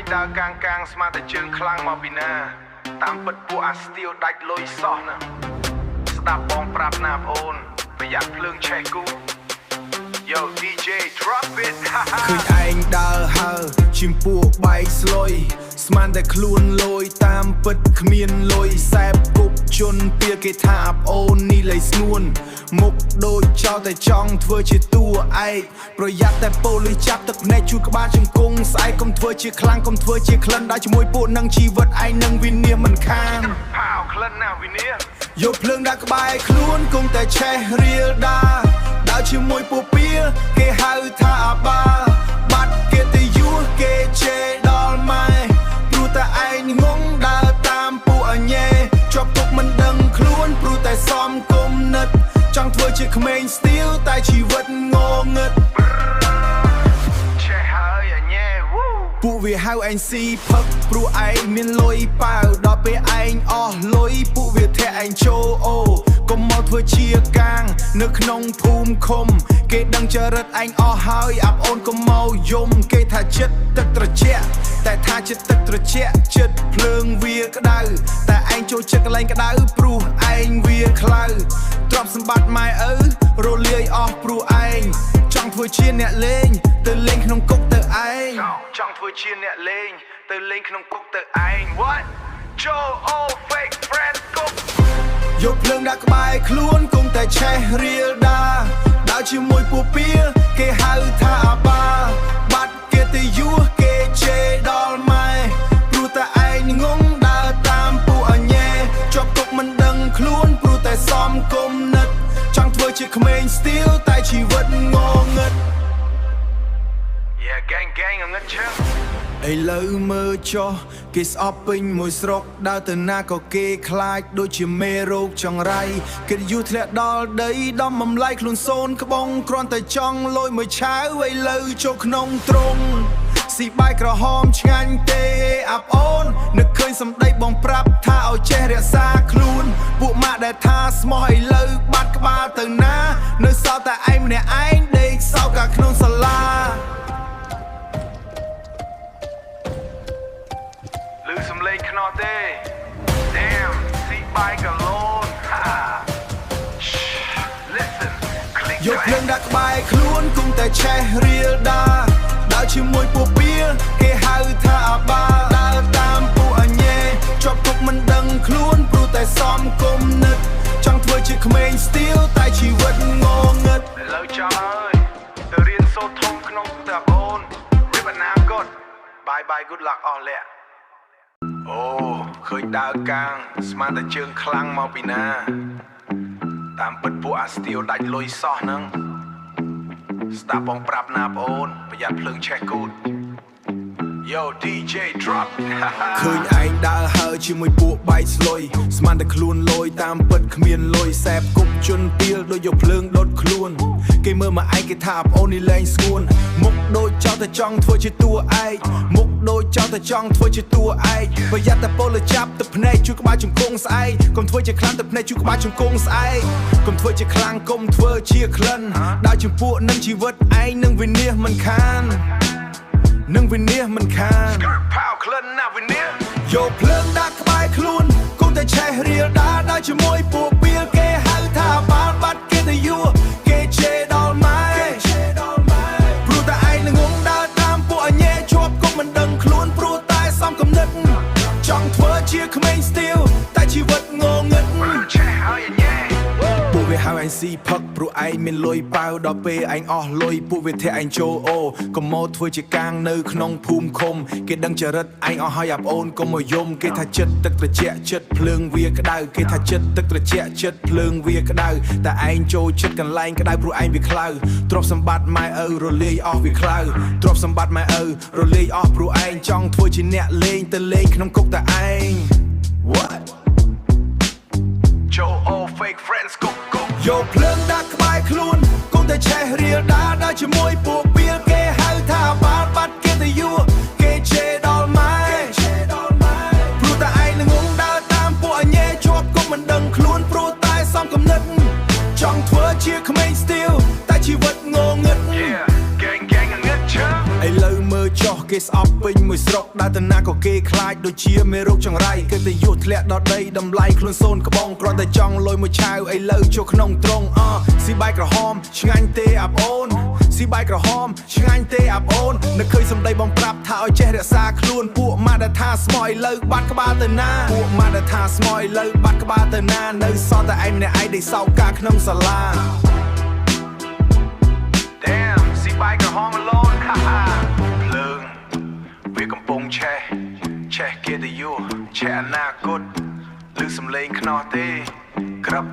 យដើរកាងស្មាតែជើងខ្លាំងមកពីណាតាមពិតពួកអាស្ទៀវដាច់លុយសោះណាស្ដាប់បងប្រាប់ណាបងអូនប្រយ័ត្នភ្លើងឆេះគូ Yo DJ drop it ឃើញឯងដើរហើជិមពួកបែកស្លុយស្មានតែខ្លួនលុយតាមពិតគ្មានលុយសែបគប់ជន់ពៀគេថាអាប់អូននេះលេស្ងួនមុខដូចចោលតែចង់ធ្វើជាតួឯកប្រយ័ត្នតែប៉ូលីសចាប់ទឹកភ្នែកជួក្បាលជង្គង់ស្អែកកុំធ្វើជាខ្លាំងកុំធ្វើជាក្លិនដល់ជាមួយពួកនឹងជីវិតឯងនឹងវិនាសមិនខានផៅក្លិនណាវិនាសយកភ្លើងដាក់ក្បែរខ្លួនគង់តែឆេះរៀលដាដើរជាមួយពពៀគេហៅថាអាបាបាត់គេទៅយួរគេជេរដល់ម៉ែព្រោះតែឯងងងដើរតាមពួកអញេជាប់ទុកមិនដឹងខ្លួនព្រោះតែសំគុំនិតចង់ធ្វើជាក្មេងស្ទៀវតែជីវិតងងឹតឆេះហើយអញេពួកវាហៅឯងស៊ីផឹកព្រោះឯងមានលុយប៉ាវដល់ពេលឯងអស់លុយពួកវាធាក់ឯងចូលអូកុំមកធ្វើជាកាងនៅក្នុងភូមិឃុំគេដឹងចរិតឯងអស់ហើយអាប់អូនកុំមកយំគេថាចិត្តទឹកត្រជាក់តែថាចិត្តទឹកត្រជាក់ចិត្តភ្លើងវាក្តៅតែឯងចូលចិត្តកន្លែងក្តៅព្រោះឯងវាខ្លៅទ្រព្យសម្បត្តិម៉ែឪរលាយអស់ព្រោះឯងចង់ធ្វើជាអ្នកលេងទៅលេងក្នុងគុកទៅឯងចង់ធ្វើជាអ្នកលេងទៅលេងក្នុងគុកទៅឯង What Joe old fake friend គុកយកភ្លើងដាក់ក្បែរខ្លួនគង់តែឆេះរៀលដាដើរជាមួយពពៀគេហៅថាអាបាបាត់គេទៅយួរគេជេរដល់ម៉ែព្រោះតែឯងងងដើរតាមពួកអញេជាប់ទុកមិនដឹងខ្លួនព្រោះតែសំគុំនិតចង់ធ្វើជាក្មេងស្ទៀវតែជីវិតងងឹត Yeah gang ងឹតឈឹងឥឡូវមើលចុះគេស្អប់ពេញមួយស្រុកដើរទៅណាក៏គេខ្លាចដូចជាមេរោគចង្រៃគេយូរធ្លាក់ដល់ដីដំបំលែងខ្លួនសូនក្បងគ្រាន់តែចង់លយមួយឆាវឥឡូវចូលក្នុងទ្រុងស៊ីបាយក្រហមឆ្ងាញ់ទេអាប់អូននឹកឃើញសម្ដីបងប្រាប់ថាឲ្យចេះរក្សាខ្លួនពួកម៉ាក់ដែលថាស្មោះឥឡូវបាត់ក្បាលទៅណានៅសល់តែឯងម្នាក់ឯងដេកសោកកាក្នុងសាលាឮសំឡេងខ្នោទេ Damn ស៊ីបាយកាឡូន Listen យកភ្លើងដាក់ក្បែរខ្លួនគង់តែឆេះរៀលដាដើរជាមួយពពៀគេហៅថាអាបាដើរតាមពួកអញេជាប់ទុកមិនដឹងខ្លួនព្រោះតែសំគុំនិតចង់ធ្វើជាក្មេងស្ទៀវតែជីវិតងងឹតឥឡូវចង់ហើយទៅរៀនសូត្រធំក្នុងតាបង Rip អនាគត Bye good luck អស់លះអូឃើញដើរកាងស្មានតែជើងខ្លាំងមកពីណាតាមពិតពួកអាស្ទៀវដាច់លុយសោះហ្នឹងស្ដាប់បងប្រាប់ណាបងអូនប្រយ័ត្នភ្លើងឆេះគូត Yo DJ drop ឃើញឯងដើរហើជាមួយពួកបែកស្លុយស្មានតែខ្លួនលយតាមពិតគ្មានលុយសែបគប់ជន់ពីលដូចយកភ្លើងដុតខ្លួនគេមើលមកឯងគេថាបងអូននេះលែងស្ងួនមុខដូចចោលតែចង់ធ្វើជាតួឯកមុខដូចចោលតែចង់ធ្វើជាតួឯកប្រយ័ត្នតែពលចាប់ទឹកភ្នែកជួយក្បាលជង្គង់ស្អែកកុំធ្វើជាខ្លាំងទឹកភ្នែកជួយក្បាលជង្គង់ស្អែកកុំធ្វើជាខ្លាំងកុំធ្វើជាក្លិនដើរជាពួកនឹងជីវិតឯងនឹងវិនាសមិនខាននឹងវិនាសមិនខានផៅក្លិនណាវិនាសយកភ្លើងដាក់ក្បែរខ្លួនគង់តែឆេះរៀលដាដើរជាមួយពួកពៀគេហៅថាបាត់គេទៅយួរគេជេរដល់ម៉ែព្រោះតែឯងនឹងងងដើរតាមពួកអញេជាប់គុំមិនដឹងខ្លួនព្រោះតែសំគំនិតចង់ធ្វើជាក្មេងស្ទៀវតែជីវិតងងឹតឆេះហើយអញេពួកវាហៅឯងស៊ីផឹកព្រោះឯងមានលុយប៉ាវដល់ពេលឯងអស់លុយពួកវាធាក់ឯងចូលអូកុំមកធ្វើជាកាងនៅក្នុងភូមិឃុំគេដឹងចរិតឯងអស់ហើយអាប់អូនកុំមកយំគេថាចិត្តទឹកត្រជាក់ចិត្តភ្លើងវាក្តៅគេថាចិត្តទឹកត្រជាក់ចិត្តភ្លើងវាក្តៅតែឯងចូលចិត្តកន្លែងក្តៅព្រោះឯងវាខ្លៅទ្រព្យសម្បត្តិម៉ែឪរលាយអស់វាខ្លៅទ្រព្យសម្បត្តិម៉ែឪរលាយអស់ព្រោះឯងចង់ធ្វើជាអ្នកលេងទៅលេងក្នុងគុកតែឯង What Joe old fake friends go យកភ្លើងដាក់ក្បែរខ្លួនគង់តែឆេះរៀលដាដើរជាមួយពួកពៀគេហៅថាបាត់គេទៅយួរគេជេរដល់ម៉ែព្រោះតែឯងនឹងងងដើរតាមពួកអញេជាប់គុំមិនដឹងខ្លួនព្រោះតែសំគំនិតចង់ធ្វើជាក្មេងស្ទៀវតែជីវិតងងឹត Yeah gang ងឹតឈើឥឡូវមើលចុះ គេស្អប់ពេញមួយស្រុកដែលតាណាក៏គេខ្លាចដូចជាមេរោគចង្រៃគេទៅយុះធ្លាក់ដល់ដីតម្លៃខ្លួនសូនក្បងគ្រាន់តែចង់លុយមួយឆាវឥឡូវចូលក្នុងត្រង់ស៊ីបាយក្រហមឆ្ងាញ់ទេអាប់អូនស៊ីបាយក្រហមឆ្ងាញ់ទេអាប់អូននឹកឃើញសម្ដីបងប្រាប់ថាឲ្យចេះរក្សាខ្លួនពួកម៉ាក់ដែលថាស្មោះឥឡូវបាត់ក្បាលទៅណាពួកម៉ាក់ដែលថាស្មោះឥឡូវបាត់ក្បាលទៅណានៅសល់តែឯងម្នាក់ឯងដែលសោកការក្នុងសាលា Damn ស៊ីបាយក្រហម alone ហាហាភ្លើងវាកំពុងឆេះគេទៅយូរឆេះអនាគតឮសំឡេងខ្នោះទេក្រាប់